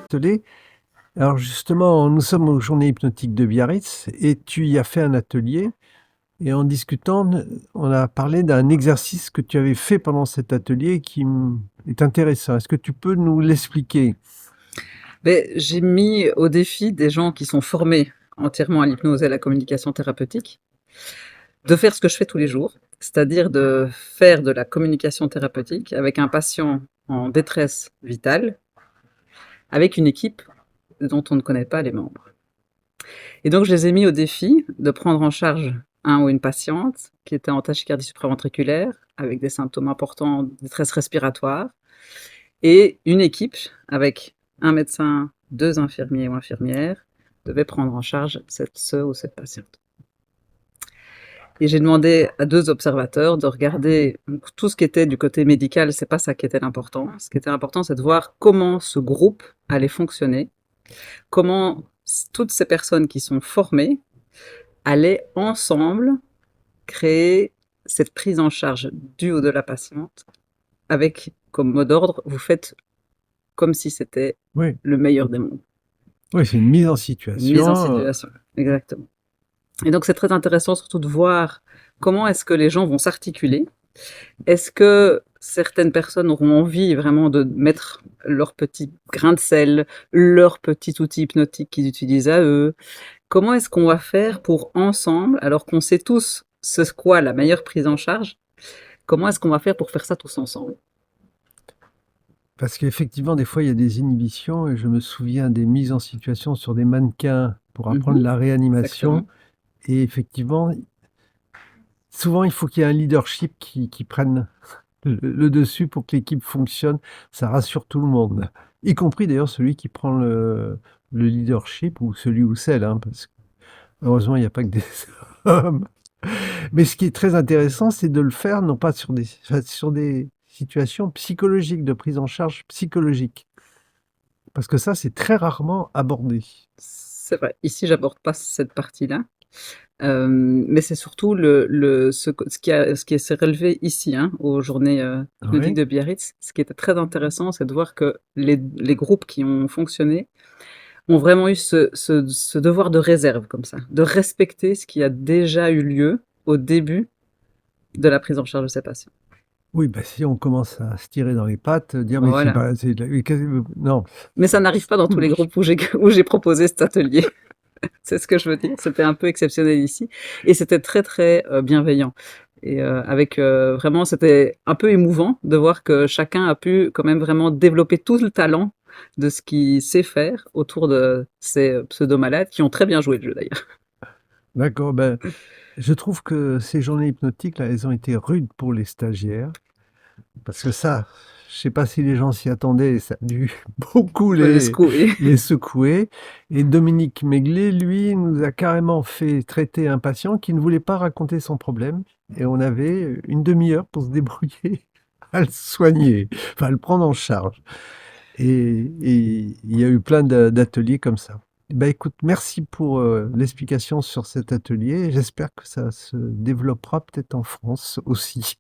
atelier. Alors justement, nous sommes aux Journées hypnotiques de Biarritz et tu y as fait un atelier et en discutant, on a parlé d'un exercice que tu avais fait pendant cet atelier qui est intéressant. Est-ce que tu peux nous l'expliquer? J'ai mis au défi des gens qui sont formés entièrement à l'hypnose et à la communication thérapeutique, de faire ce que je fais tous les jours, c'est-à-dire de faire de la communication thérapeutique avec un patient en détresse vitale, avec une équipe dont on ne connaît pas les membres. Et donc je les ai mis au défi de prendre en charge un ou une patiente qui était en tachycardie supraventriculaire, avec des symptômes importants de détresse respiratoire, et une équipe avec un médecin, 2 infirmiers ou infirmières devait prendre en charge ce ou cette patiente. Et j'ai demandé à 2 observateurs de regarder tout ce qui était du côté médical, c'est pas ça qui était l'important. Ce qui était important, c'est de voir comment ce groupe allait fonctionner, comment toutes ces personnes qui sont formées allaient ensemble créer cette prise en charge du ou de la patiente avec comme mot d'ordre, vous faites comme si c'était Oui, le meilleur des mondes. oui, c'est une mise en Une mise en situation. situation, exactement. Et donc c'est très intéressant surtout de voir comment est-ce que les gens vont s'articuler. Est-ce que certaines personnes auront envie vraiment de mettre leur petit grain de sel, leur petit outil hypnotique qu'ils utilisent à eux? Comment est-ce qu'on va faire pour ensemble, alors qu'on sait tous ce qu'est la meilleure prise en charge, comment est-ce qu'on va faire pour faire ça tous ensemble? Parce qu'effectivement, des fois, il y a des inhibitions et je me souviens des mises en situation sur des mannequins pour apprendre Mmh. la réanimation. Exactement. Et effectivement, souvent, il faut qu'il y ait un leadership qui prenne le dessus pour que l'équipe fonctionne. Ça rassure tout le monde, y compris d'ailleurs celui qui prend le leadership ou celui ou celle, hein, parce que heureusement, il n'y a pas que des hommes. Mais ce qui est très intéressant, c'est de le faire non pas sur des situations psychologiques, de prise en charge psychologique. Parce que ça, c'est très rarement abordé. C'est vrai. Ici, j'aborde pas cette partie-là. Mais c'est surtout ce qui s'est relevé ici, hein, aux journées hypnotiques Oui, de Biarritz. Ce qui était très intéressant, c'est de voir que les groupes qui ont fonctionné ont vraiment eu ce devoir de réserve comme ça, de respecter ce qui a déjà eu lieu au début de la prise en charge de ces patients. oui, bah, si on commence à se tirer dans les pattes, dire: «Mais c'est Voilà. pas c'est de la non». Mais ça n'arrive pas dans tous les groupes où j'ai proposé cet atelier. C'est ce que je veux dire. C'était un peu exceptionnel ici et c'était très, très, bienveillant et avec, vraiment c'était un peu émouvant de voir que chacun a pu quand même vraiment développer tout le talent de ce qu'il sait faire autour de ces, pseudo-malades qui ont très bien joué le jeu d'ailleurs. D'accord, ben, je trouve que ces journées hypnotiques là, elles ont été rudes pour les stagiaires. Parce que ça, je sais pas si les gens s'y attendaient et ça a dû beaucoup Faut les secouer. les secouer. Et Dominique Méglé, lui, nous a carrément fait traiter un patient qui ne voulait pas raconter son problème. Et on avait une demi-heure pour se débrouiller à le soigner, enfin à le prendre en charge. Et il y a eu plein d'ateliers comme ça. Bah écoute, merci pour l'explication sur cet atelier. J'espère que ça se développera peut-être en France aussi.